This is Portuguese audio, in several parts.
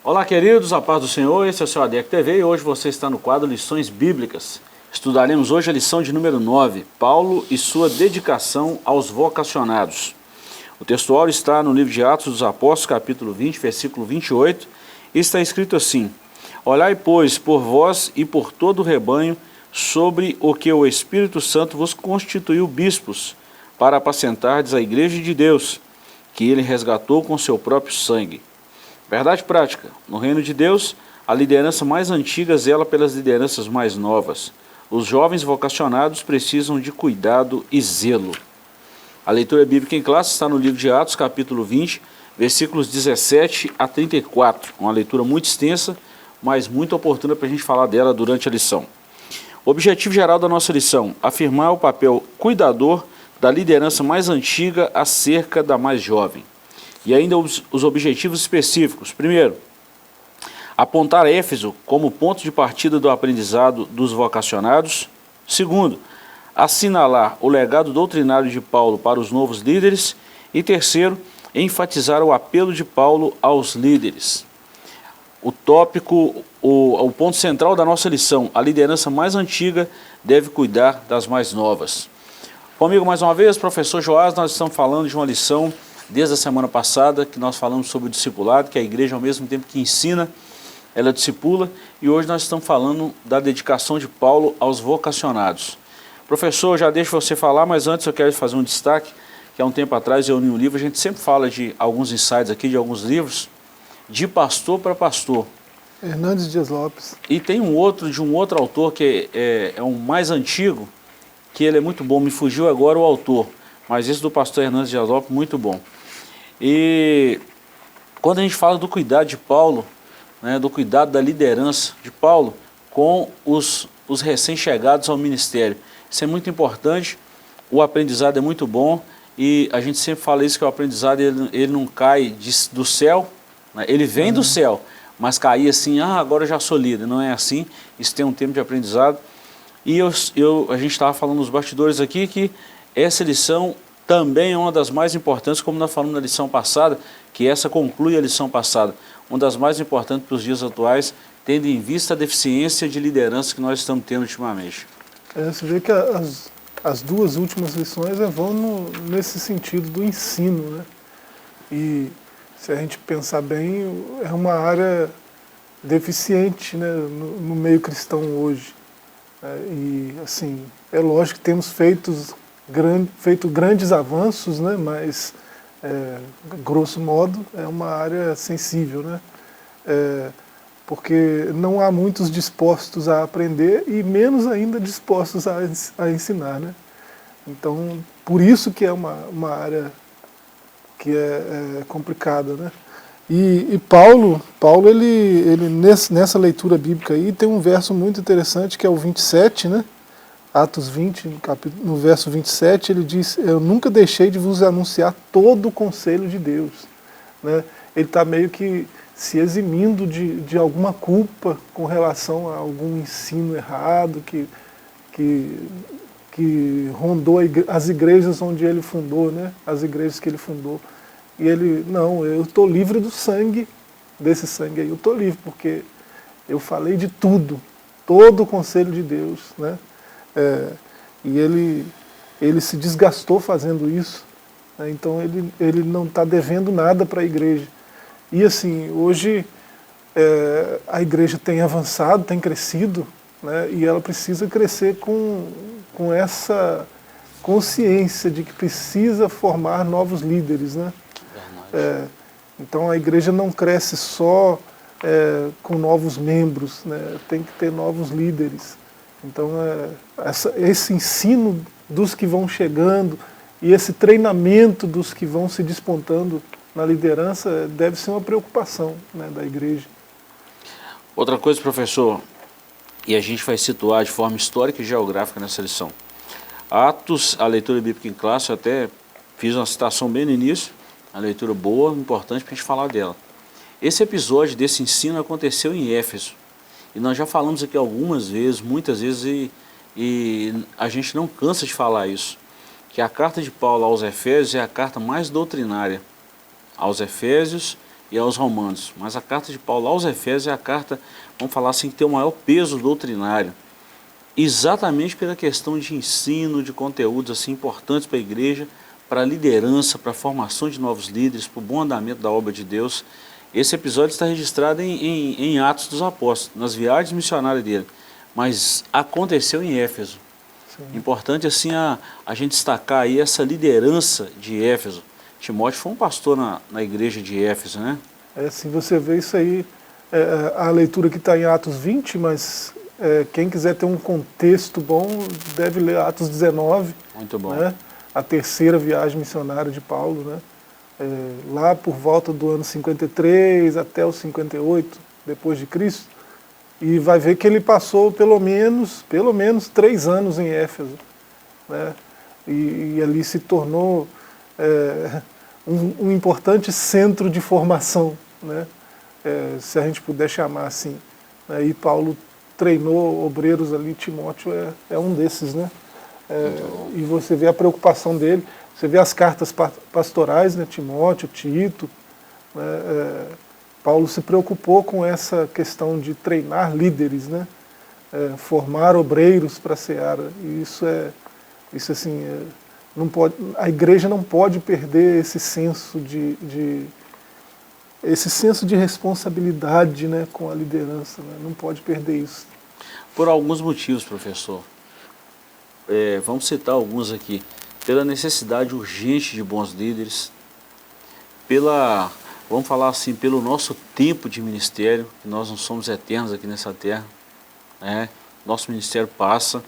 Olá, queridos, a paz do Senhor, esse é o seu ADEC TV e hoje você está no quadro Lições Bíblicas. Estudaremos hoje a lição de número 9, Paulo e sua dedicação aos vocacionados. O textual está no livro de Atos dos Apóstolos, capítulo 20, versículo 28, e está escrito assim: Olhai, pois, por vós e por todo o rebanho, sobre o que o Espírito Santo vos constituiu bispos, para apacentardes a igreja de Deus, que ele resgatou com seu próprio sangue. Verdade prática: no reino de Deus, a liderança mais antiga zela pelas lideranças mais novas. Os jovens vocacionados precisam de cuidado e zelo. A leitura bíblica em classe está no livro de Atos, capítulo 20, versículos 17 a 34. Uma leitura muito extensa, mas muito oportuna para a gente falar dela durante a lição. O objetivo geral da nossa lição: afirmar o papel cuidador da liderança mais antiga acerca da mais jovem. E ainda os objetivos específicos. Primeiro, apontar Éfeso como ponto de partida do aprendizado dos vocacionados. Segundo, assinalar o legado doutrinário de Paulo para os novos líderes. E terceiro, enfatizar o apelo de Paulo aos líderes. O tópico, o ponto central da nossa lição: a liderança mais antiga deve cuidar das mais novas. Comigo mais uma vez, professor Joás. Nós estamos falando de uma lição desde a semana passada, que nós falamos sobre o discipulado, que a igreja, ao mesmo tempo que ensina, ela discipula, e hoje nós estamos falando da dedicação de Paulo aos vocacionados. Professor, já deixo você falar, mas antes eu quero fazer um destaque, que há um tempo atrás eu li um livro, a gente sempre fala de alguns insights aqui, de alguns livros, de pastor para pastor. Hernandes Dias Lopes. E tem um outro, de um outro autor, que é um mais antigo, que ele é muito bom, me fugiu agora o autor, mas esse do pastor Hernandes Dias Lopes, muito bom. E quando a gente fala do cuidado de Paulo, né, do cuidado da liderança de Paulo com os recém-chegados ao ministério, isso é muito importante. O aprendizado é muito bom e a gente sempre fala isso, que o aprendizado ele não cai do céu, né, ele vem do céu, mas cair assim, agora eu já sou líder, não é assim. Isso tem um tempo de aprendizado. E a gente estava falando nos bastidores aqui que essa lição também é uma das mais importantes, como nós falamos na lição passada, que essa conclui a lição passada, uma das mais importantes para os dias atuais, tendo em vista a deficiência de liderança que nós estamos tendo ultimamente. Você vê que as duas últimas lições vão nesse sentido do ensino, né? E se a gente pensar bem, é uma área deficiente, né, no meio cristão hoje. E assim, é lógico que temos feito grandes avanços, né, mas grosso modo é uma área sensível, né, porque não há muitos dispostos a aprender e menos ainda dispostos a ensinar, né. Então, por isso que é uma área que é complicada, né. E Paulo ele nessa leitura bíblica aí tem um verso muito interessante, que é o 27, né? Atos 20, no verso 27, ele diz: eu nunca deixei de vos anunciar todo o conselho de Deus. Né? Ele está meio que se eximindo de alguma culpa com relação a algum ensino errado que rondou as igrejas onde ele fundou, né? As igrejas que ele fundou. E ele: não, eu estou livre do sangue, desse sangue aí, eu estou livre, porque eu falei de tudo, todo o conselho de Deus, né? E ele se desgastou fazendo isso, né? Então ele não está devendo nada para a igreja. E assim, hoje a igreja tem avançado, tem crescido, né? E ela precisa crescer com essa consciência de que precisa formar novos líderes, né? Então a igreja não cresce só com novos membros, né? Tem que ter novos líderes. Então esse ensino dos que vão chegando e esse treinamento dos que vão se despontando na liderança deve ser uma preocupação, né, da igreja. Outra coisa, professor, e a gente vai situar de forma histórica e geográfica nessa lição. Atos, a leitura bíblica em classe, eu até fiz uma citação bem no início, a leitura boa, importante para a gente falar dela. Esse episódio desse ensino aconteceu em Éfeso. E nós já falamos aqui algumas vezes, muitas vezes, e a gente não cansa de falar isso, que a carta de Paulo aos Efésios é a carta mais doutrinária aos Efésios e aos Romanos. Mas a carta de Paulo aos Efésios é a carta, vamos falar assim, que tem o maior peso doutrinário. Exatamente pela questão de ensino, de conteúdos assim importantes para a igreja, para a liderança, para a formação de novos líderes, para o bom andamento da obra de Deus. Esse episódio está registrado em Atos dos Apóstolos, nas viagens missionárias dele, mas aconteceu em Éfeso. Sim. Importante assim a gente destacar aí essa liderança de Éfeso. Timóteo foi um pastor na igreja de Éfeso, né? Se você vê isso aí, a leitura que está em Atos 20, mas quem quiser ter um contexto bom deve ler Atos 19. Muito bom. Né? A terceira viagem missionária de Paulo, né? Lá por volta do ano 53 até o 58 depois de Cristo, e vai ver que ele passou pelo menos 3 anos em Éfeso, né? E ali se tornou um importante centro de formação, né? Se a gente puder chamar assim, né? E Paulo treinou obreiros ali, Timóteo é um desses, né? E você vê a preocupação dele. Você vê as cartas pastorais, né, Timóteo, Tito, né, Paulo se preocupou com essa questão de treinar líderes, né, formar obreiros para a seara. E isso assim, não pode, a igreja não pode perder esse senso de responsabilidade, né, com a liderança, né, não pode perder isso. Por alguns motivos, professor. Vamos citar alguns aqui. Pela necessidade urgente de bons líderes, vamos falar assim, pelo nosso tempo de ministério, que nós não somos eternos aqui nessa terra, né? Nosso ministério passa,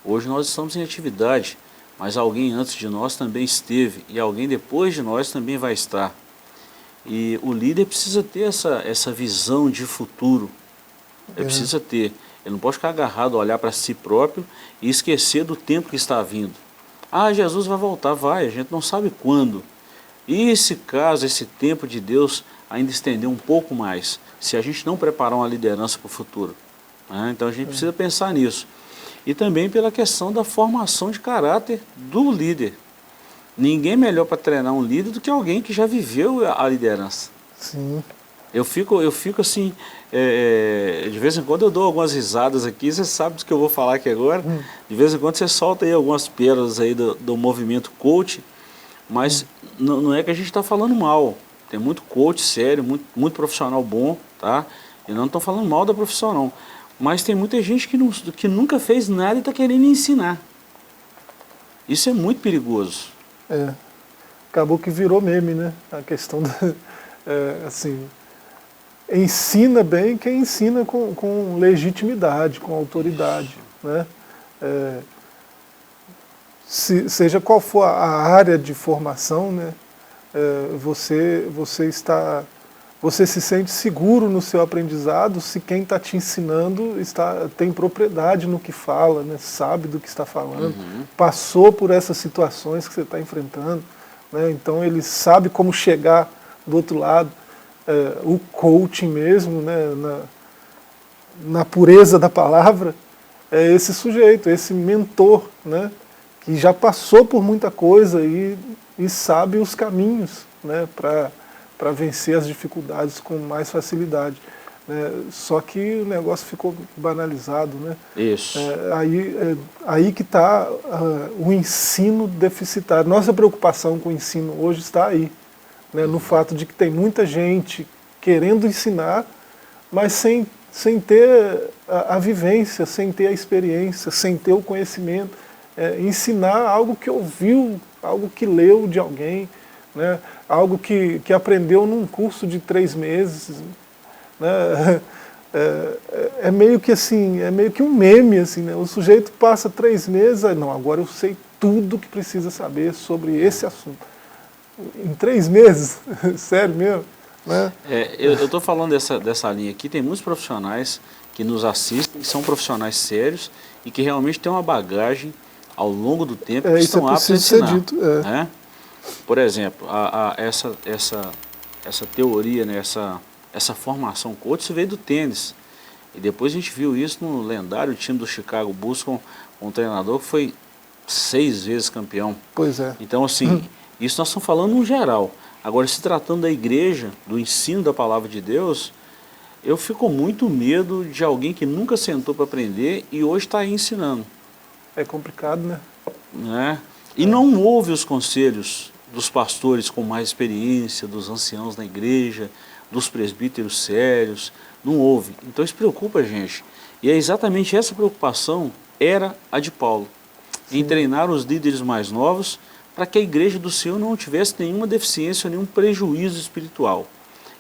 hoje nós estamos em atividade, mas alguém antes de nós também esteve, e alguém depois de nós também vai estar. E o líder precisa ter essa visão de futuro, ele precisa ter, ele não pode ficar agarrado a olhar para si próprio e esquecer do tempo que está vindo. Ah, Jesus vai voltar, vai, a gente não sabe quando. E se caso esse tempo de Deus ainda estender um pouco mais, se a gente não preparar uma liderança para o futuro, né? Então a gente precisa pensar nisso. E também pela questão da formação de caráter do líder. Ninguém melhor para treinar um líder do que alguém que já viveu a liderança. Sim. Eu fico assim, de vez em quando eu dou algumas risadas aqui, você sabe do que eu vou falar aqui agora, de vez em quando você solta aí algumas pérolas aí do movimento coach, mas não é que a gente está falando mal, tem muito coach sério, muito profissional bom, tá? E não estou falando mal da profissão não, mas tem muita gente que nunca fez nada e está querendo ensinar. Isso é muito perigoso. Acabou que virou meme, né? A questão assim, ensina bem quem ensina com legitimidade, com autoridade, né? Seja qual for a área de formação, né? Você se sente seguro no seu aprendizado se quem está te ensinando tem propriedade no que fala, né? Sabe do que está falando, passou por essas situações que você está enfrentando, né? Então ele sabe como chegar do outro lado. O coaching mesmo, né, na pureza da palavra, é esse sujeito, esse mentor, né, que já passou por muita coisa e sabe os caminhos, né, para vencer as dificuldades com mais facilidade. Só que o negócio ficou banalizado, né? Isso. Aí que está o ensino deficitário. Nossa preocupação com o ensino hoje está aí. Né, no fato de que tem muita gente querendo ensinar, mas sem ter a vivência, sem ter a experiência, sem ter o conhecimento. Ensinar algo que ouviu, algo que leu de alguém, né, algo que aprendeu num curso de 3 meses. Né, é meio que assim, é meio que um meme, assim, né? O sujeito passa 3 meses, não, agora eu sei tudo que precisa saber sobre esse assunto. Em 3 meses? Sério mesmo? Né? Eu estou falando dessa linha aqui, tem muitos profissionais que nos assistem, que são profissionais sérios e que realmente têm uma bagagem ao longo do tempo que estão aptos a ensinar. Ser dito, né? Por exemplo, essa teoria, né, essa formação coach veio do tênis. E depois a gente viu isso no lendário time do Chicago Bulls com um treinador que foi 6 vezes campeão. Pois é. Então assim... Isso nós estamos falando no geral. Agora, se tratando da igreja, do ensino da palavra de Deus, eu fico com muito medo de alguém que nunca sentou para aprender e hoje está aí ensinando. É complicado, né? Né? E não ouve os conselhos dos pastores com mais experiência, dos anciãos na igreja, dos presbíteros sérios, não ouve. Então isso preocupa a gente. E é exatamente essa preocupação era a de Paulo, em treinar os líderes mais novos para que a igreja do Senhor não tivesse nenhuma deficiência, nenhum prejuízo espiritual.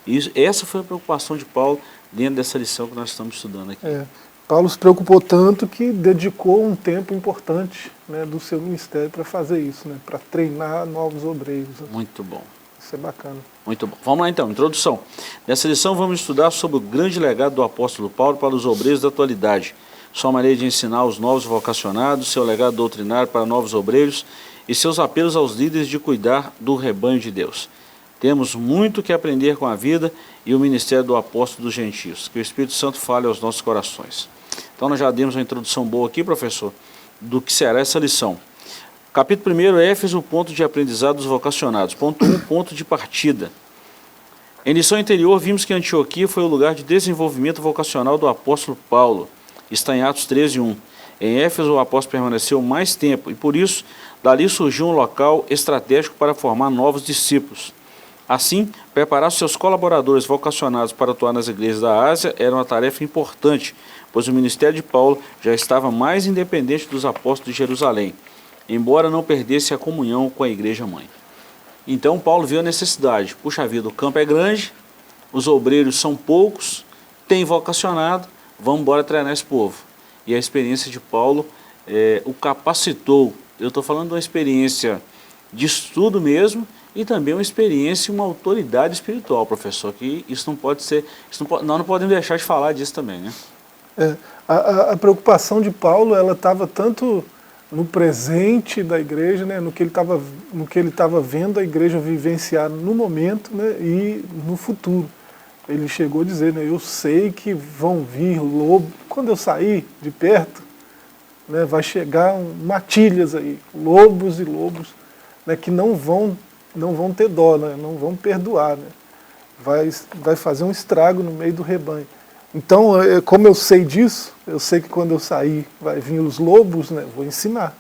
E essa foi a preocupação de Paulo dentro dessa lição que nós estamos estudando aqui. Paulo se preocupou tanto que dedicou um tempo importante, né, do seu ministério para fazer isso, né, para treinar novos obreiros. Muito bom. Isso é bacana. Muito bom. Vamos lá então, introdução. Nessa lição vamos estudar sobre o grande legado do apóstolo Paulo para os obreiros da atualidade, sua maneira de ensinar os novos vocacionados, seu legado doutrinário para novos obreiros e seus apelos aos líderes de cuidar do rebanho de Deus. Temos muito que aprender com a vida e o ministério do apóstolo dos gentios. Que o Espírito Santo fale aos nossos corações. Então nós já demos uma introdução boa aqui, professor, do que será essa lição. Capítulo 1, Éfeso, ponto de aprendizado dos vocacionados. Ponto 1, ponto de partida. Em lição anterior, vimos que Antioquia foi o lugar de desenvolvimento vocacional do apóstolo Paulo. Está em Atos 13:1. Em Éfeso, o apóstolo permaneceu mais tempo e, por isso, dali surgiu um local estratégico para formar novos discípulos. Assim, preparar seus colaboradores vocacionados para atuar nas igrejas da Ásia era uma tarefa importante, pois o ministério de Paulo já estava mais independente dos apóstolos de Jerusalém, embora não perdesse a comunhão com a igreja-mãe. Então Paulo viu a necessidade. Puxa vida, o campo é grande, os obreiros são poucos, tem vocacionado, vamos embora treinar esse povo. E a experiência de Paulo o capacitou. Eu estou falando de uma experiência de estudo mesmo, e também uma experiência e uma autoridade espiritual, professor, que isso não pode ser, nós não podemos deixar de falar disso também, né? A preocupação de Paulo, ela estava tanto no presente da igreja, né, no que ele estava vendo a igreja vivenciar no momento, né, e no futuro. Ele chegou a dizer, né, eu sei que vão vir lobos, quando eu sair de perto, né, vai chegar matilhas aí, lobos e lobos, né, que não vão ter dó, né? Não vão perdoar, né? Vai fazer um estrago no meio do rebanho. Então, como eu sei disso, eu sei que quando eu sair vai vir os lobos, né? Vou ensinar.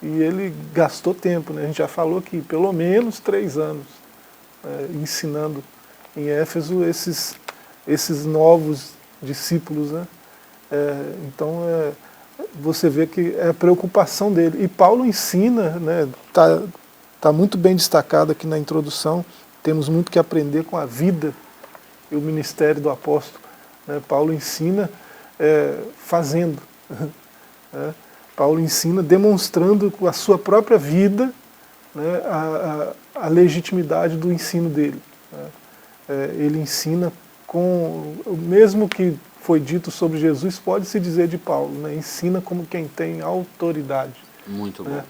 E ele gastou tempo, né? A gente já falou aqui, pelo menos 3 anos, ensinando em Éfeso esses novos discípulos, né? Então, você vê que é a preocupação dele. E Paulo ensina, né? Está muito bem destacado aqui na introdução, temos muito que aprender com a vida e o ministério do apóstolo. Né? Paulo ensina fazendo. Né? Paulo ensina demonstrando com a sua própria vida, né, a legitimidade do ensino dele. Né? Ele ensina com o mesmo que foi dito sobre Jesus, pode-se dizer de Paulo, né? Ensina como quem tem autoridade. Muito bom. Né?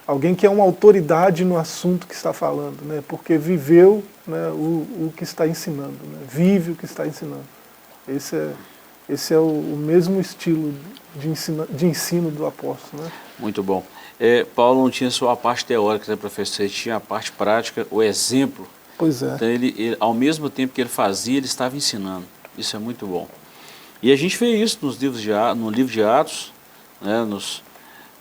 Alguém que é uma autoridade no assunto que está falando, né? Porque viveu, né, o que está ensinando, né? Vive o que está ensinando. Esse é o mesmo estilo de ensino do apóstolo. Né? Muito bom. Paulo não tinha só a parte teórica, né, professor? Ele tinha a parte prática, o exemplo. Pois é. Então, ele, ao mesmo tempo que ele fazia, ele estava ensinando. Isso é muito bom. E a gente vê isso no livro de Atos, né,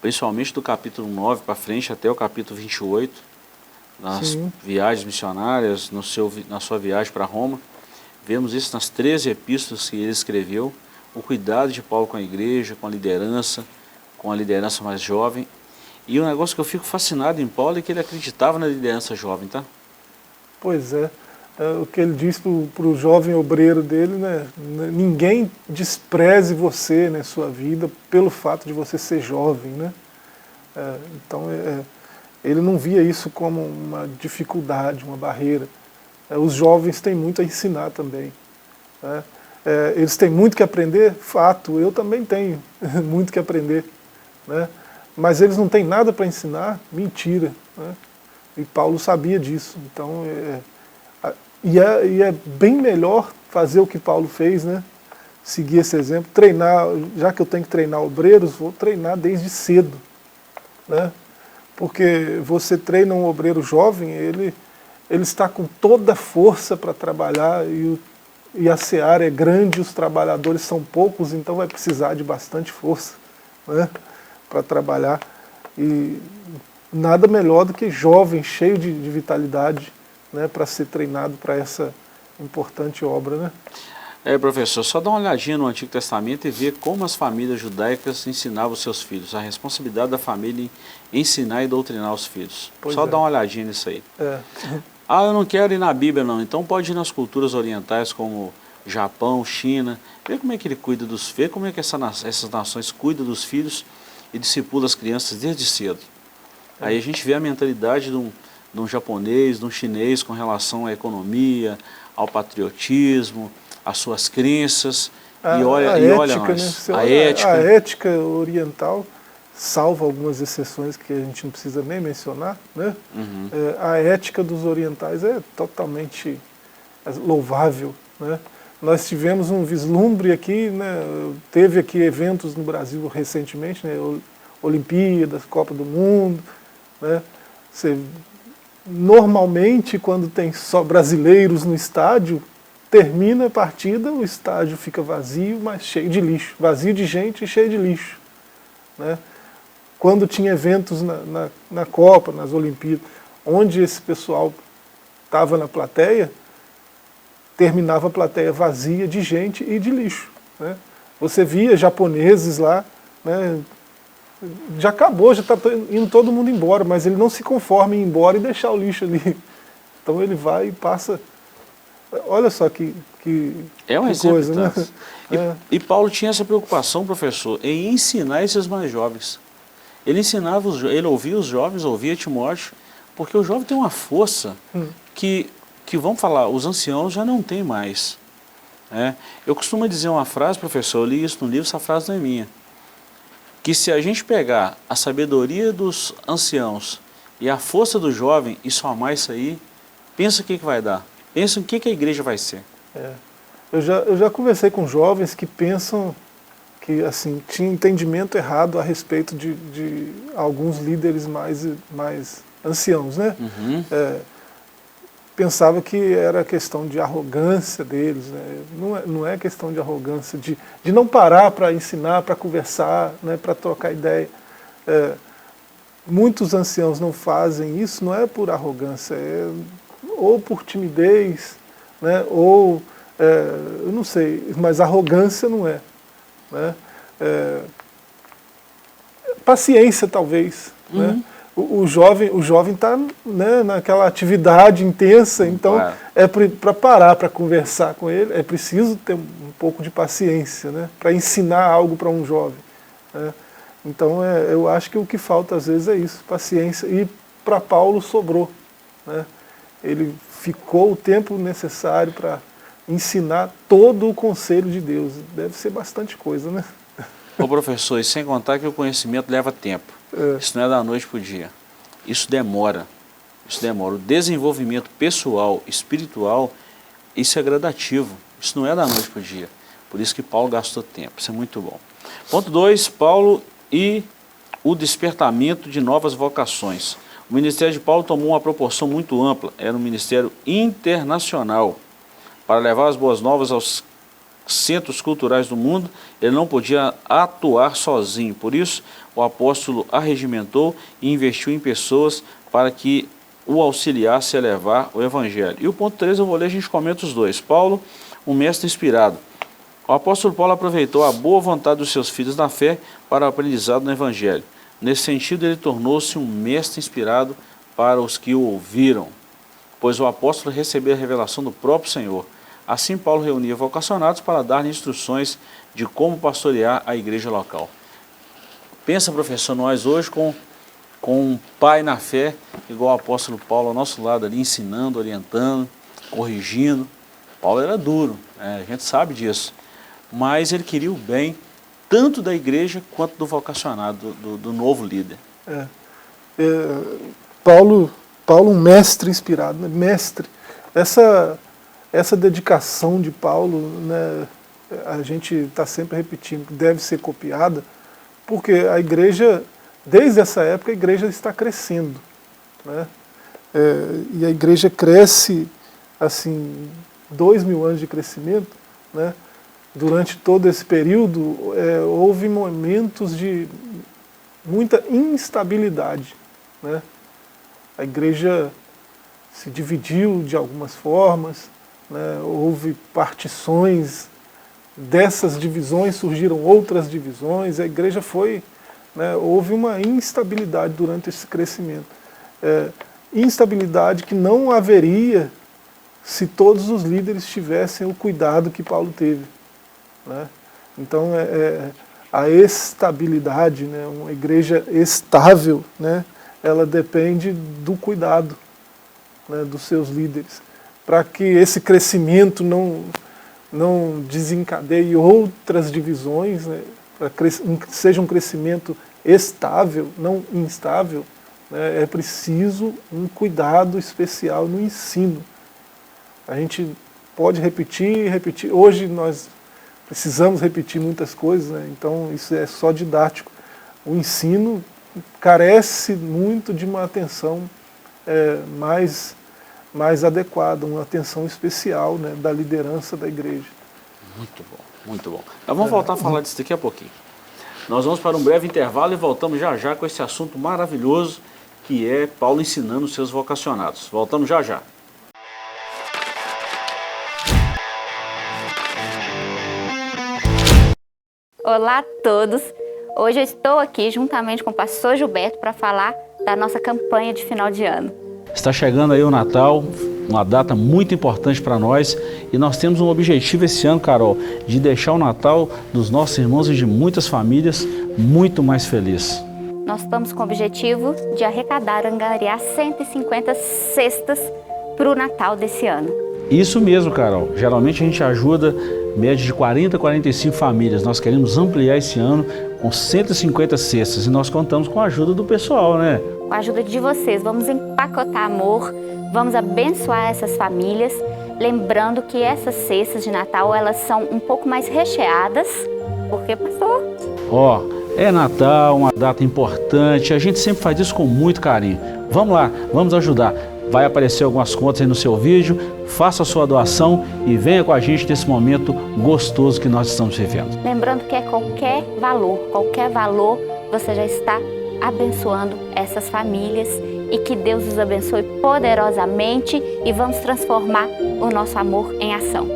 principalmente do capítulo 9 para frente até o capítulo 28, nas viagens missionárias, na sua viagem para Roma. Vemos isso nas 13 epístolas que ele escreveu, o cuidado de Paulo com a igreja, com a liderança mais jovem. E um negócio que eu fico fascinado em Paulo é que ele acreditava na liderança jovem, tá? Pois é. O que ele diz para o jovem obreiro dele, né? Ninguém despreze você, né, sua vida, pelo fato de você ser jovem, né? Então, ele não via isso como uma dificuldade, uma barreira. Os jovens têm muito a ensinar também. Né? Eles têm muito que aprender, fato, eu também tenho muito que aprender. Né? Mas eles não têm nada para ensinar, mentira. Né? E Paulo sabia disso. Então, e é bem melhor fazer o que Paulo fez, né? Seguir esse exemplo, treinar, já que eu tenho que treinar obreiros, vou treinar desde cedo. Né? Porque você treina um obreiro jovem, ele está com toda a força para trabalhar e a seara é grande, os trabalhadores são poucos, então vai precisar de bastante força, né, para trabalhar. E nada melhor do que jovem, cheio de vitalidade, né, para ser treinado para essa importante obra, né? Professor, só dá uma olhadinha no Antigo Testamento e ver como as famílias judaicas ensinavam os seus filhos, a responsabilidade da família em ensinar e doutrinar os filhos. Pois Só é. dá uma olhadinha nisso aí. É. Ah, eu não quero ir na Bíblia não, então pode ir nas culturas orientais como Japão, China, ver como é que ele cuida dos filhos, como é que essas nações cuidam dos filhos e discipulam as crianças desde cedo. Aí a gente vê a mentalidade de um japonês, de um chinês com relação à economia, ao patriotismo, às suas crenças, e olha nós, né? a ética. A ética oriental, salvo algumas exceções que a gente não precisa nem mencionar, né? Uhum. A ética dos orientais é totalmente louvável, né? Nós tivemos um vislumbre aqui, né? Teve aqui eventos no Brasil recentemente, né? Olimpíadas, Copa do Mundo, né? Normalmente, quando tem só brasileiros no estádio, termina a partida, o estádio fica vazio, mas cheio de lixo. Vazio de gente e cheio de lixo, né? Quando tinha eventos na Copa, nas Olimpíadas, onde esse pessoal estava na plateia, terminava a plateia vazia de gente e de lixo, né? Você via japoneses lá, né? Já acabou, já está indo todo mundo embora, mas ele não se conforma em ir embora e deixar o lixo ali. Então ele vai e passa. Olha só que É um que exemplo, coisa, né? E Paulo tinha essa preocupação, professor, em ensinar esses mais jovens. Ele ensinava, ele ouvia os jovens, ouvia Timóteo, porque o jovem tem uma força que vamos falar, os anciãos já não têm mais. Né? Eu costumo dizer uma frase, professor, eu li isso no livro, essa frase não é minha, que se a gente pegar a sabedoria dos anciãos e a força do jovem e somar isso aí, pensa o que vai dar. Pensa o que a igreja vai ser. Eu já conversei com jovens que pensam que assim, tinha entendimento errado a respeito de alguns líderes mais anciãos, né? Uhum. Pensava que era questão de arrogância deles, né? Não é questão de arrogância, de não parar para ensinar, para conversar, né? Para trocar ideia. Muitos anciãos não fazem isso, não é por arrogância, ou por timidez, né? Ou, eu não sei, mas arrogância não é. Né? Paciência, talvez. Né? O jovem está, né, naquela atividade intensa, então é para parar para conversar com ele, é preciso ter um pouco de paciência, né, para ensinar algo para um jovem. Né? Então eu acho que o que falta às vezes é isso, paciência, e para Paulo sobrou. Né? Ele ficou o tempo necessário para ensinar todo o conselho de Deus. Deve ser bastante coisa, né? Ô professor, e sem contar que o conhecimento leva tempo. Isso não é da noite para o dia. Isso demora. Isso demora. O desenvolvimento pessoal, espiritual, isso é gradativo. Isso não é da noite para o dia. Por isso que Paulo gastou tempo. Isso é muito bom. Ponto 2, Paulo e o despertamento de novas vocações. O ministério de Paulo tomou uma proporção muito ampla. Era um ministério internacional. Para levar as boas novas aos centros culturais do mundo, ele não podia atuar sozinho. Por isso, o apóstolo arregimentou e investiu em pessoas para que o auxiliasse a levar o evangelho. E o ponto 3 eu vou ler, a gente comenta os dois. Paulo, um mestre inspirado. O apóstolo Paulo aproveitou a boa vontade dos seus filhos na fé para o aprendizado no evangelho. Nesse sentido, ele tornou-se um mestre inspirado para os que o ouviram, pois o apóstolo recebeu a revelação do próprio Senhor. Assim, Paulo reunia vocacionados para dar instruções de como pastorear a igreja local. Pensa, professor, nós hoje com um pai na fé, igual o apóstolo Paulo ao nosso lado ali, ensinando, orientando, corrigindo. Paulo era duro, a gente sabe disso, mas ele queria o bem tanto da igreja quanto do vocacionado, do novo líder. Paulo, um mestre inspirado, né? Mestre. Essa dedicação de Paulo, né, a gente está sempre repetindo que deve ser copiada, porque a igreja, desde essa época, a igreja está crescendo. Né? e a igreja cresce, assim, 2000 anos de crescimento, né? Durante todo esse período, houve momentos de muita instabilidade, né? A igreja se dividiu de algumas formas, né? Houve partições, dessas divisões surgiram outras divisões, a igreja foi, né? Houve uma instabilidade durante esse crescimento. Instabilidade que não haveria se todos os líderes tivessem o cuidado que Paulo teve, né? Então, a estabilidade, né? Uma igreja estável, né? Ela depende do cuidado, né? Dos seus líderes, para que esse crescimento não desencadeie outras divisões, né? Para que seja um crescimento estável, não instável, né? É preciso um cuidado especial no ensino. A gente pode repetir, repetir. Hoje nós precisamos repetir muitas coisas, né? Então isso é só didático. O ensino carece muito de uma atenção mais adequada, uma atenção especial, né, da liderança da igreja. Muito bom, muito bom. Nós vamos voltar a falar disso daqui a pouquinho. Nós vamos para um breve intervalo e voltamos já já com esse assunto maravilhoso que é Paulo ensinando os seus vocacionados. Voltamos já já. Olá a todos! Hoje eu estou aqui juntamente com o pastor Gilberto para falar da nossa campanha de final de ano. Está chegando aí o Natal, uma data muito importante para nós, e nós temos um objetivo esse ano, Carol, de deixar o Natal dos nossos irmãos e de muitas famílias muito mais feliz. Nós estamos com o objetivo de arrecadar, angariar 150 cestas para o Natal desse ano. Isso mesmo, Carol. Geralmente a gente ajuda média de 40 a 45 famílias. Nós queremos ampliar esse ano com 150 cestas e nós contamos com a ajuda do pessoal, né? Com a ajuda de vocês, vamos empacotar amor, vamos abençoar essas famílias, lembrando que essas cestas de Natal, elas são um pouco mais recheadas, porque, pastor? É Natal, uma data importante, a gente sempre faz isso com muito carinho. Vamos lá, vamos ajudar. Vai aparecer algumas contas aí no seu vídeo, faça a sua doação e venha com a gente nesse momento gostoso que nós estamos vivendo. Lembrando que é qualquer valor, você já está abençoando essas famílias e que Deus os abençoe poderosamente e vamos transformar o nosso amor em ação.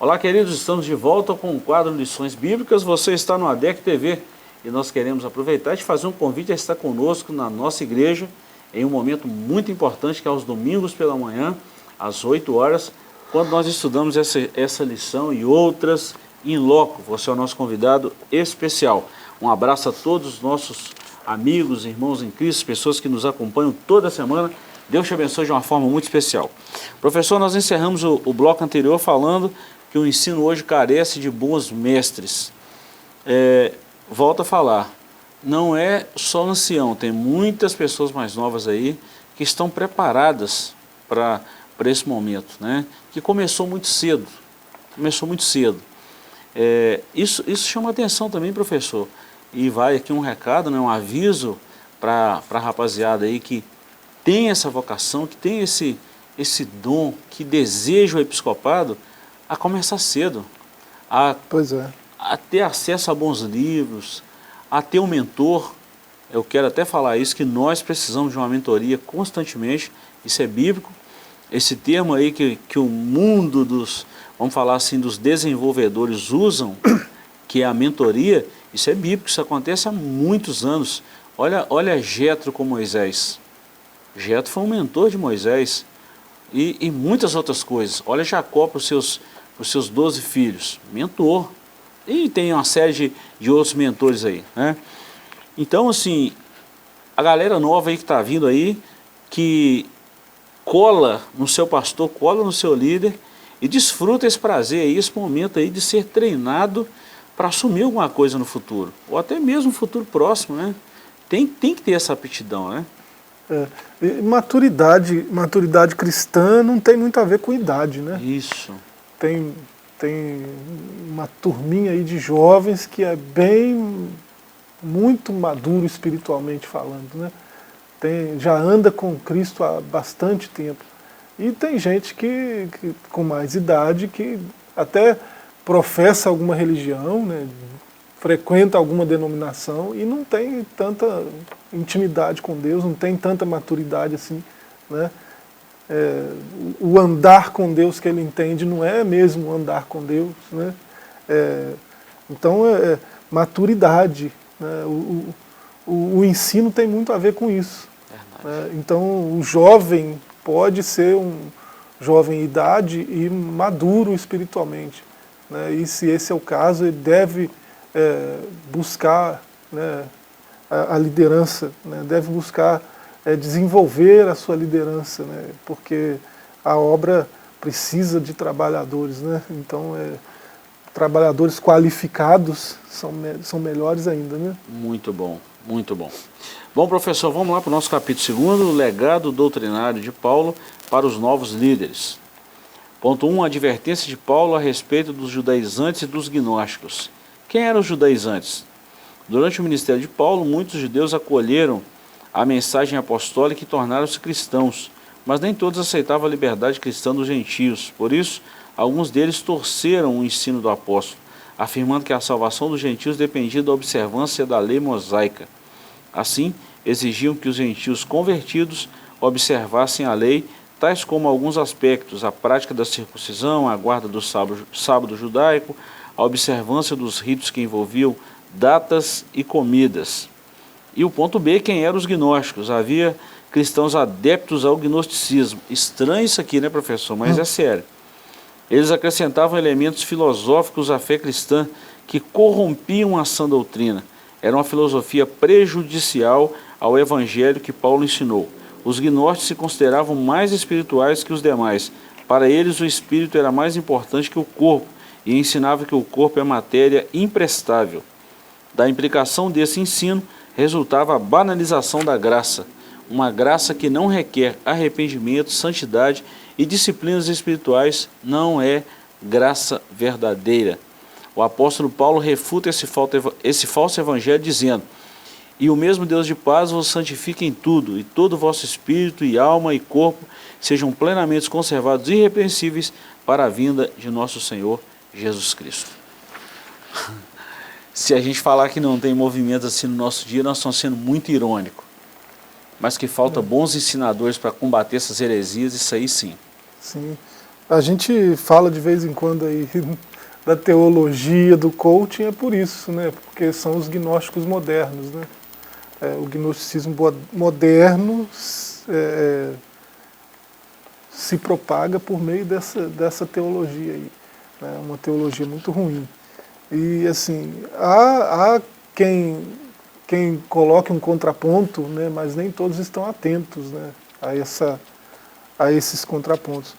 Olá, queridos, estamos de volta com o quadro Lições Bíblicas. Você está no ADEC TV e nós queremos aproveitar e te fazer um convite a estar conosco na nossa igreja em um momento muito importante, que é aos domingos pela manhã, às 8 horas, quando nós estudamos essa lição e outras em loco. Você é o nosso convidado especial. Um abraço a todos os nossos amigos, irmãos em Cristo, pessoas que nos acompanham toda semana. Deus te abençoe de uma forma muito especial. Professor, nós encerramos o bloco anterior falando que o ensino hoje carece de bons mestres. Volto a falar, não é só ancião, tem muitas pessoas mais novas aí que estão preparadas para esse momento, né? Que começou muito cedo, Isso chama atenção também, professor, e vai aqui um recado, né, um aviso para a rapaziada aí que tem essa vocação, que tem esse dom, que deseja o episcopado, a começar cedo, a ter acesso a bons livros, a ter um mentor. Eu quero até falar isso, que nós precisamos de uma mentoria constantemente, isso é bíblico. Esse termo aí que o mundo vamos falar assim, dos desenvolvedores usam, que é a mentoria, isso é bíblico, isso acontece há muitos anos. Olha Jetro com Moisés. Jetro foi um mentor de Moisés e muitas outras coisas. Olha Jacó para os seus 12 filhos, mentor. E tem uma série de outros mentores aí, né? Então, assim, a galera nova aí que está vindo aí, que cola no seu pastor, cola no seu líder e desfruta esse prazer aí, esse momento aí de ser treinado para assumir alguma coisa no futuro, ou até mesmo no futuro próximo, né? Tem que ter essa aptidão, né? Maturidade cristã não tem muito a ver com idade, né? Isso. Tem tem uma turminha aí de jovens que é muito maduro espiritualmente falando, né? Já anda com Cristo há bastante tempo. E tem gente que com mais idade que até professa alguma religião, né? Frequenta alguma denominação e não tem tanta intimidade com Deus, não tem tanta maturidade assim, né? O andar com Deus que ele entende não é mesmo o andar com Deus, né? Então, maturidade, né? O ensino tem muito a ver com isso. Então, o jovem pode ser um jovem em idade e maduro espiritualmente, né? E se esse é o caso, ele deve buscar, né, a liderança, né? Deve buscar desenvolver a sua liderança, né? Porque a obra precisa de trabalhadores, né? Então, trabalhadores qualificados são melhores ainda, né? Muito bom, muito bom. Bom, professor, vamos lá para o nosso capítulo 2, o legado doutrinário de Paulo para os novos líderes. Ponto 1, a advertência de Paulo a respeito dos judaizantes e dos gnósticos. Quem eram os judaizantes? Durante o ministério de Paulo, muitos judeus acolheram a mensagem apostólica e tornaram-se cristãos, mas nem todos aceitavam a liberdade cristã dos gentios. Por isso, alguns deles torceram o ensino do apóstolo, afirmando que a salvação dos gentios dependia da observância da lei mosaica. Assim, exigiam que os gentios convertidos observassem a lei, tais como alguns aspectos, a prática da circuncisão, a guarda do sábado judaico, a observância dos ritos que envolviam datas e comidas. E o ponto B, quem eram os gnósticos? Havia cristãos adeptos ao gnosticismo. Estranho isso aqui, né, professor? Mas é sério. Eles acrescentavam elementos filosóficos à fé cristã que corrompiam a sã doutrina. Era uma filosofia prejudicial ao evangelho que Paulo ensinou. Os gnósticos se consideravam mais espirituais que os demais. Para eles, o espírito era mais importante que o corpo e ensinava que o corpo é matéria imprestável. Da implicação desse ensino, resultava a banalização da graça, uma graça que não requer arrependimento, santidade e disciplinas espirituais, não é graça verdadeira. O apóstolo Paulo refuta esse falso evangelho dizendo: e o mesmo Deus de paz vos santifique em tudo, e todo o vosso espírito e alma e corpo sejam plenamente conservados irrepreensíveis para a vinda de nosso Senhor Jesus Cristo. Se a gente falar que não tem movimento assim no nosso dia, nós estamos sendo muito irônicos. Mas que falta bons ensinadores para combater essas heresias, isso aí sim. Sim. A gente fala de vez em quando aí da teologia, do coaching, é por isso, né? Porque são os gnósticos modernos, né? O gnosticismo moderno se propaga por meio dessa teologia aí, né? Uma teologia muito ruim. E assim, há quem coloque um contraponto, né? Mas nem todos estão atentos, né? a esses contrapontos.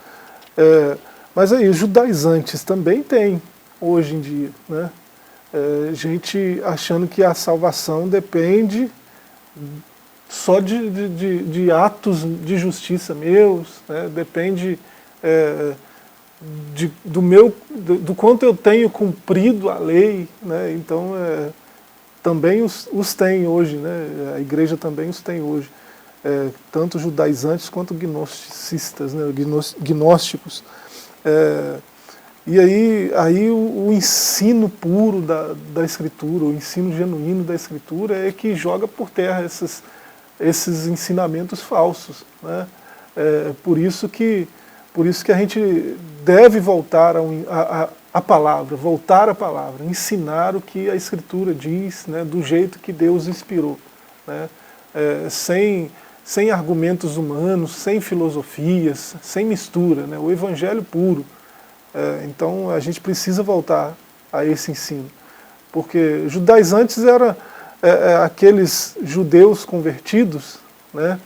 Mas aí, os judaizantes também tem, hoje em dia, né? Gente achando que a salvação depende só de atos de justiça meus, né? Depende do quanto eu tenho cumprido a lei, né? Então, também os tem hoje, né? A igreja também os tem hoje. Tanto judaizantes quanto gnosticistas, né? Gnósticos. E aí o ensino puro da Escritura, o ensino genuíno da Escritura é que joga por terra esses ensinamentos falsos, né? Por isso que a gente deve voltar à palavra, voltar à palavra, ensinar o que a Escritura diz, né? Do jeito que Deus inspirou, né? Sem argumentos humanos, sem filosofias, sem mistura, né? O Evangelho puro. Então a gente precisa voltar a esse ensino, porque judaizantes eram aqueles judeus convertidos, né?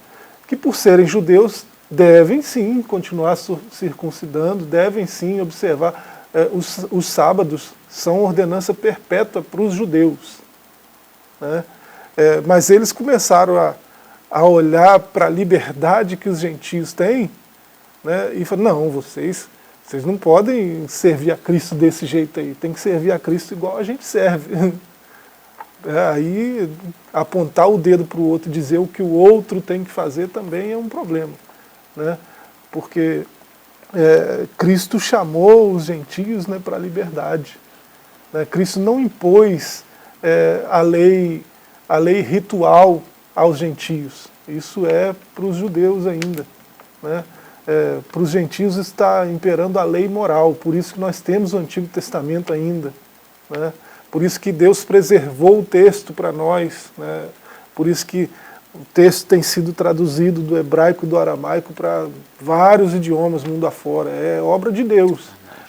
Que por serem judeus devem sim continuar circuncidando, devem sim observar. Os sábados são ordenança perpétua para os judeus, né? Mas eles começaram a olhar para a liberdade que os gentios têm, né? E falaram: não, vocês Vocês não podem servir a Cristo desse jeito aí, tem que servir a Cristo igual a gente serve. Aí apontar o dedo para o outro e dizer o que o outro tem que fazer também é um problema, né? Porque Cristo chamou os gentios, né, para a liberdade. Né? Cristo não impôs a lei ritual aos gentios. Isso é para os judeus ainda. Né? Para os gentios está imperando a lei moral, por isso que nós temos o Antigo Testamento ainda. Né? Por isso que Deus preservou o texto para nós. Né? Por isso que o texto tem sido traduzido do hebraico e do aramaico para vários idiomas mundo afora. É obra de Deus,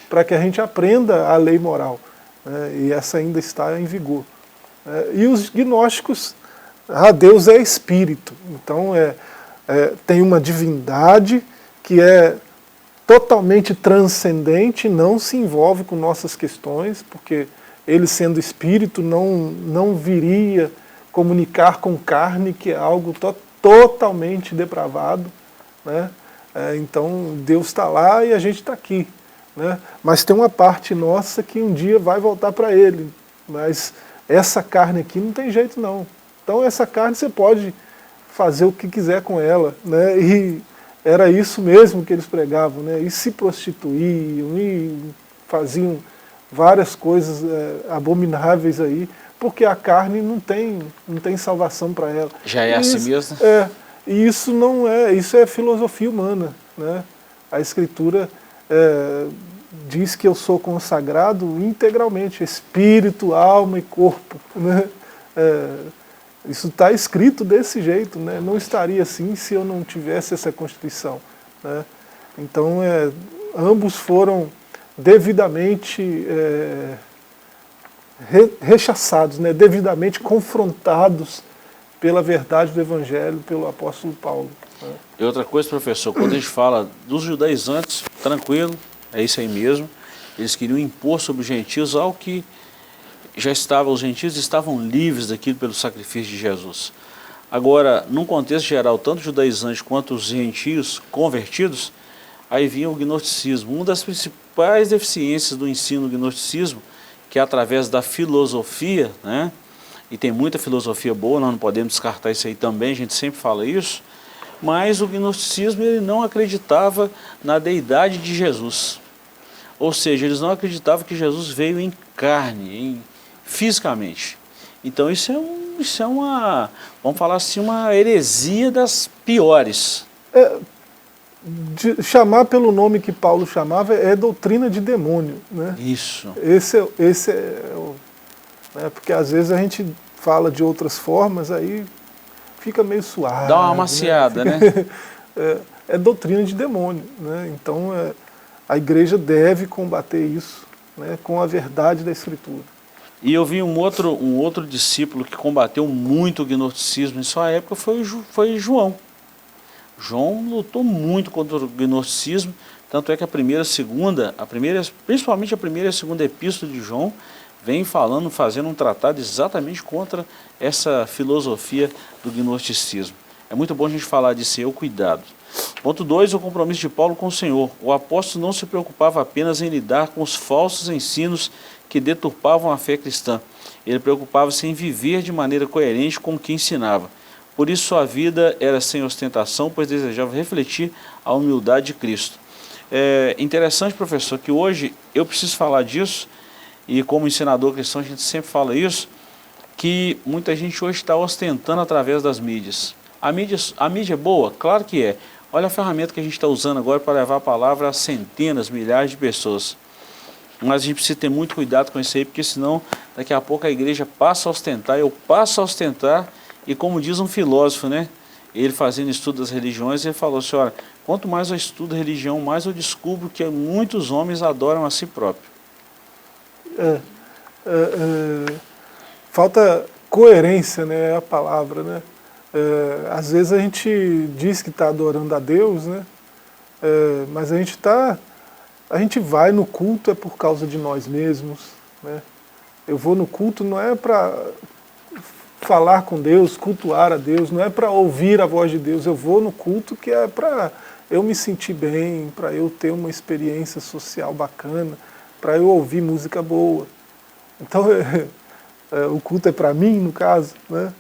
para que a gente aprenda a lei moral. Né? E essa ainda está em vigor. E os gnósticos, Deus é espírito. Então tem uma divindade que é totalmente transcendente, não se envolve com nossas questões, porque ele sendo espírito não viria comunicar com carne, que é algo totalmente depravado. Né? Então Deus está lá e a gente está aqui. Né? Mas tem uma parte nossa que um dia vai voltar para ele. Mas essa carne aqui não tem jeito não. Então essa carne você pode fazer o que quiser com ela. Né? E era isso mesmo que eles pregavam. Né? E se prostituíam, e faziam várias coisas abomináveis aí, porque a carne não tem salvação para ela. Já é assim mesmo? E isso não é, isso é filosofia humana. Né? A Escritura diz que eu sou consagrado integralmente, espírito, alma e corpo. Né? Isso está escrito desse jeito, né? Não estaria assim se eu não tivesse essa Constituição. Né? Então, ambos foram devidamente rechaçados, né? Devidamente confrontados pela verdade do Evangelho, pelo apóstolo Paulo. Né? E outra coisa, professor, quando a gente fala dos judaizantes, tranquilo, é isso aí mesmo, eles queriam impor sobre os gentios algo que os gentios estavam livres daquilo pelo sacrifício de Jesus. Agora, num contexto geral, tanto judaizantes quanto os gentios convertidos, aí vinha o gnosticismo. Uma das principais deficiências do ensino do gnosticismo, que é através da filosofia, né? E tem muita filosofia boa, nós não podemos descartar isso aí também, a gente sempre fala isso, mas o gnosticismo ele não acreditava na deidade de Jesus. Ou seja, eles não acreditavam que Jesus veio em carne, fisicamente. Então isso é uma, vamos falar assim, uma heresia das piores. De chamar pelo nome que Paulo chamava é doutrina de demônio. Né? Isso. Esse é o... Né? Porque às vezes a gente fala de outras formas, aí fica meio suave. Dá uma amaciada, né? É doutrina de demônio. Né? Então a igreja deve combater isso, né? Com a verdade da Escritura. E eu vi um outro discípulo que combateu muito o gnosticismo em sua época, foi João. João lutou muito contra o gnosticismo, tanto é que principalmente a primeira e a segunda epístola de João, vem fazendo um tratado exatamente contra essa filosofia do gnosticismo. É muito bom a gente falar disso, o cuidado. Ponto 2, o compromisso de Paulo com o Senhor. O apóstolo não se preocupava apenas em lidar com os falsos ensinos que deturpavam a fé cristã. Ele preocupava-se em viver de maneira coerente com o que ensinava. Por isso sua vida era sem ostentação, pois desejava refletir a humildade de Cristo. É interessante, professor, que hoje eu preciso falar disso, e como ensinador cristão a gente sempre fala isso, que muita gente hoje está ostentando através das mídias. A mídia é boa? Claro que é. Olha a ferramenta que a gente está usando agora para levar a palavra a centenas, milhares de pessoas. Mas a gente precisa ter muito cuidado com isso aí, porque senão daqui a pouco a igreja passa a ostentar, eu passo a ostentar, e como diz um filósofo, né? Ele fazendo estudo das religiões, ele falou assim, olha, quanto mais eu estudo religião, mais eu descubro que muitos homens adoram a si próprio. Falta coerência, né? É a palavra, né? Às vezes a gente diz que está adorando a Deus, né? Mas a gente vai no culto por causa de nós mesmos, né? Eu vou no culto não é para falar com Deus, cultuar a Deus, não é para ouvir a voz de Deus. Eu vou no culto que é para eu me sentir bem, para eu ter uma experiência social bacana, para eu ouvir música boa. Então, o culto é para mim, no caso, né?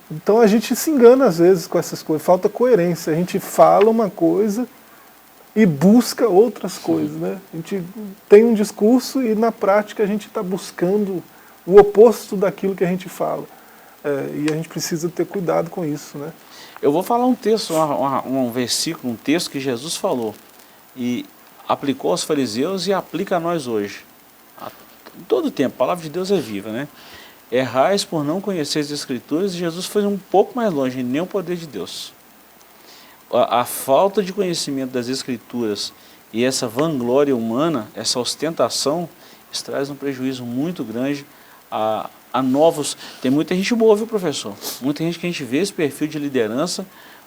Então a gente se engana às vezes com essas coisas, falta coerência. A gente fala uma coisa e busca outras coisas, né? A gente tem um discurso e na prática a gente está buscando o oposto daquilo que a gente fala. E a gente precisa ter cuidado com isso, né? Eu vou falar um texto, um versículo, um texto que Jesus falou e aplicou aos fariseus e aplica a nós hoje. Todo tempo, a palavra de Deus é viva, né? Errais por não conhecer as Escrituras, e Jesus foi um pouco mais longe, nem o poder de Deus. A falta de conhecimento das Escrituras e essa vanglória humana, essa ostentação, isso traz um prejuízo muito grande a novos... Tem muita gente boa, viu, professor? Muita gente que a gente vê esse perfil de liderança,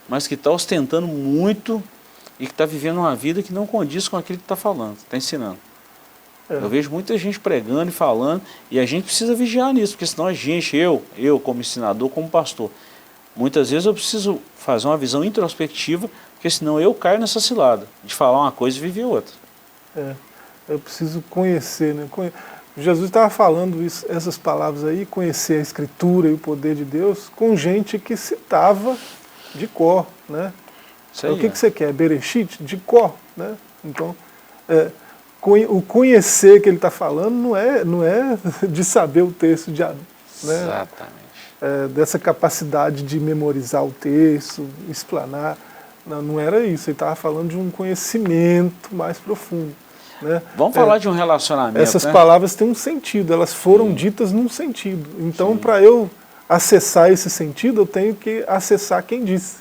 mas que está ostentando muito e que está vivendo uma vida que não condiz com aquilo que está falando, está ensinando. Eu vejo muita gente pregando e falando, e a gente precisa vigiar nisso, porque senão a gente, eu como ensinador, como pastor, muitas vezes eu preciso fazer uma visão introspectiva, porque senão eu caio nessa cilada, de falar uma coisa e viver outra. Eu preciso conhecer, né? Jesus estava falando essas palavras aí, conhecer a Escritura e o poder de Deus, com gente que citava de cor, né? Aí, o que você quer? Bereshit? De cor, né? Então, o conhecer que ele está falando não é de saber o texto, né? Exatamente. Dessa capacidade de memorizar o texto, explanar. Não era isso, ele estava falando de um conhecimento mais profundo. Né? Vamos falar de um relacionamento. Essas palavras têm um sentido, elas foram ditas num sentido. Então, para eu acessar esse sentido, eu tenho que acessar quem disse.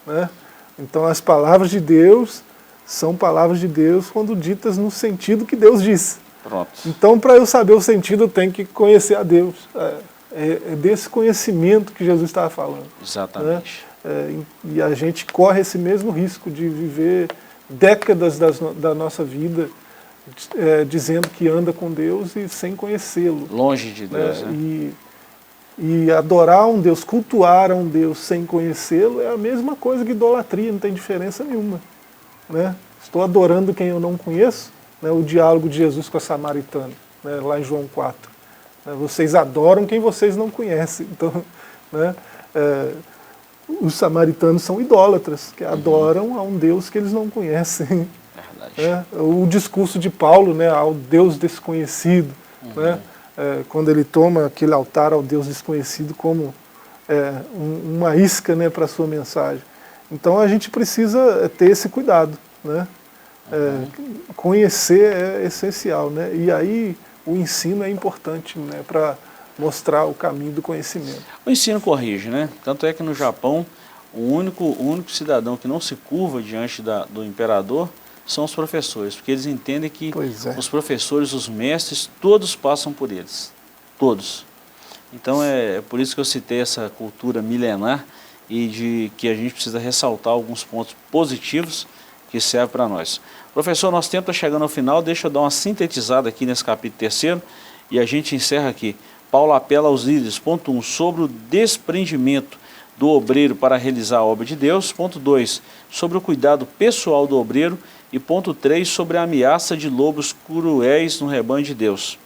Né? Então, as palavras de Deus são palavras de Deus quando ditas no sentido que Deus disse. Pronto. Então, para eu saber o sentido, eu tenho que conhecer a Deus. É desse conhecimento que Jesus estava falando. Exatamente. Né? E a gente corre esse mesmo risco de viver décadas da nossa vida dizendo que anda com Deus e sem conhecê-lo. Longe de Deus, né? E adorar um Deus, cultuar a um Deus sem conhecê-lo é a mesma coisa que idolatria, não tem diferença nenhuma. Né? Estou adorando quem eu não conheço, né? O diálogo de Jesus com a samaritana, né? Lá em João 4. Né? Vocês adoram quem vocês não conhecem. Então, né? Os samaritanos são idólatras, que adoram a um Deus que eles não conhecem. Verdade. O discurso de Paulo, né? Ao Deus desconhecido, né? Quando ele toma aquele altar ao Deus desconhecido como uma isca, né, para a sua mensagem. Então a gente precisa ter esse cuidado, né? Conhecer é essencial, né? E aí o ensino é importante, né, para mostrar o caminho do conhecimento. O ensino corrige, né? Tanto é que no Japão o único cidadão que não se curva diante do imperador são os professores, porque eles entendem que os professores, os mestres, todos passam por eles, todos. Então é por isso que eu citei essa cultura milenar e de que a gente precisa ressaltar alguns pontos positivos que servem para nós. Professor, nosso tempo está chegando ao final, deixa eu dar uma sintetizada aqui nesse capítulo 3º e a gente encerra aqui. Paulo apela aos líderes, ponto 1, sobre o desprendimento do obreiro para realizar a obra de Deus, ponto 2, sobre o cuidado pessoal do obreiro e ponto 3, sobre a ameaça de lobos cruéis no rebanho de Deus.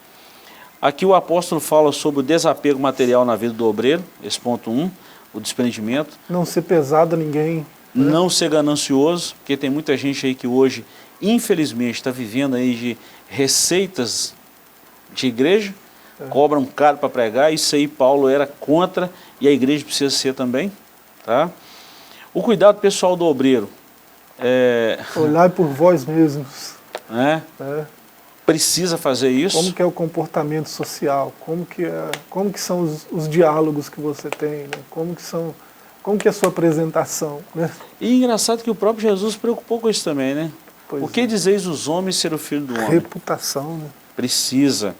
Aqui o apóstolo fala sobre o desapego material na vida do obreiro, esse ponto 1, o desprendimento. Não ser pesado a ninguém. Né? Não ser ganancioso, porque tem muita gente aí que hoje, infelizmente, está vivendo aí de receitas de igreja, cobram caro para pregar, isso aí Paulo era contra e a igreja precisa ser também. Tá? O cuidado pessoal do obreiro. Olhar por vós mesmos. Precisa fazer isso. Como que é o comportamento social? Como que são os diálogos que você tem? Né? Como que é a sua apresentação? Né? E engraçado que o próprio Jesus se preocupou com isso também, né? Pois o que dizeis os homens ser o filho do homem? Reputação, né? Precisa.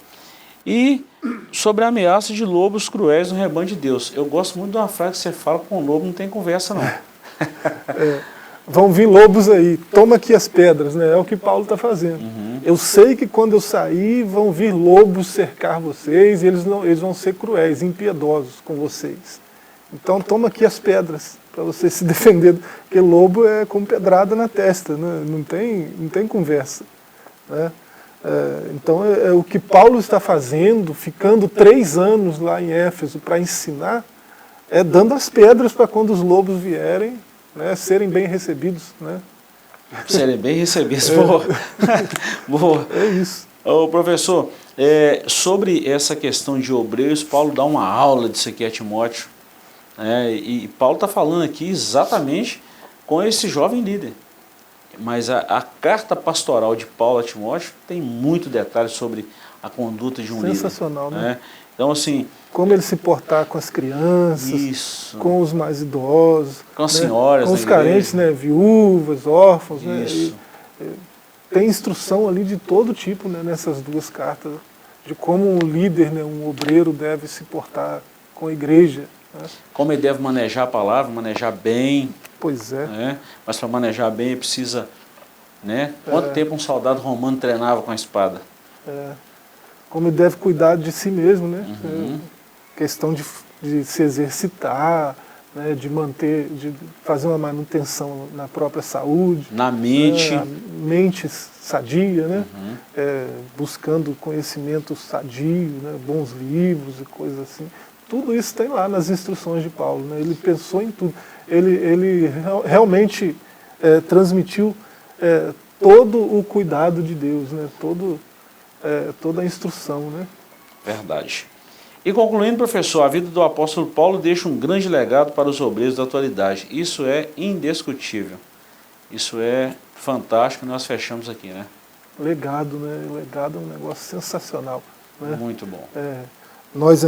E sobre a ameaça de lobos cruéis no rebanho de Deus. Eu gosto muito de uma frase que você fala: com o lobo não tem conversa não. Vão vir lobos aí, toma aqui as pedras, né? É o que Paulo está fazendo. Eu sei que quando eu sair vão vir lobos cercar vocês e eles vão ser cruéis, impiedosos com vocês. Então toma aqui as pedras para você se defender, porque lobo é com pedrada na testa, né? Não tem conversa, né? Então o que Paulo está fazendo, ficando 3 anos lá em Éfeso para ensinar, é dando as pedras para quando os lobos vierem, né, serem bem recebidos, né? Serem bem recebidos, boa. Boa. É isso. Ô, professor, sobre essa questão de obreiros, Paulo dá uma aula disso aqui a Timóteo, né? E Paulo está falando aqui exatamente com esse jovem líder. Mas a carta pastoral de Paulo a Timóteo tem muito detalhe sobre a conduta de um líder. Sensacional, né? Então, assim... Como ele se portar com as crianças, isso, com os mais idosos, com as né? senhoras, com os carentes, né? Viúvas, órfãos, né? Tem instrução ali de todo tipo, né? Nessas 2 cartas, de como um líder, né? Um obreiro deve se portar com a igreja, né? Como ele deve manejar a palavra, manejar bem. Pois é. Né? Mas para manejar bem ele precisa... Né? Quanto tempo um soldado romano treinava com a espada? Como ele deve cuidar de si mesmo, né? Questão de se exercitar, né? De fazer uma manutenção na própria saúde. Na mente. A mente sadia, né? Buscando conhecimento sadio, né? Bons livros e coisas assim. Tudo isso tem lá nas instruções de Paulo, né? Ele pensou em tudo. Ele realmente transmitiu todo o cuidado de Deus, né? Toda a instrução, né? Verdade. E concluindo, professor, a vida do apóstolo Paulo deixa um grande legado para os obreiros da atualidade. Isso é indiscutível. Isso é fantástico, nós fechamos aqui, né? Legado, né? Legado é um negócio sensacional, né? Muito bom. Nós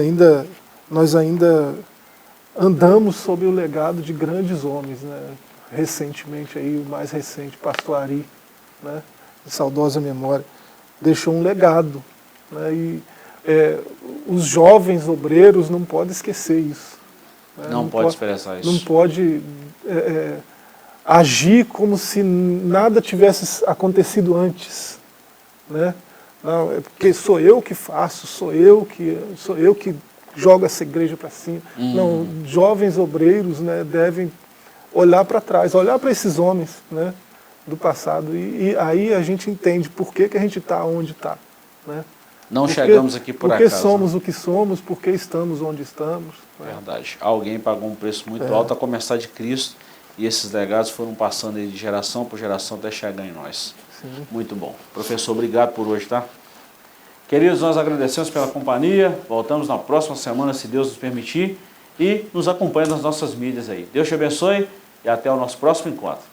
ainda andamos sob o legado de grandes homens, né? Recentemente aí, o mais recente, Pastor Ari, né? De saudosa memória, deixou um legado, né? E os jovens obreiros não podem esquecer isso, né? Não pode expressar isso. Não pode agir como se nada tivesse acontecido antes, né? Não, é porque sou eu que faço, sou eu que jogo essa igreja para cima. Não, jovens obreiros, né, devem olhar para trás, olhar para esses homens, né, do passado, e aí a gente entende por que a gente está onde está, né? Não chegamos aqui por acaso. Porque somos o que somos, porque estamos onde estamos. Né? Verdade. Alguém pagou um preço muito alto a começar de Cristo, e esses legados foram passando de geração por geração até chegar em nós. Sim. Muito bom. Professor, obrigado por hoje, tá? Queridos, nós agradecemos pela companhia. Voltamos na próxima semana, se Deus nos permitir. E nos acompanhe nas nossas mídias aí. Deus te abençoe e até o nosso próximo encontro.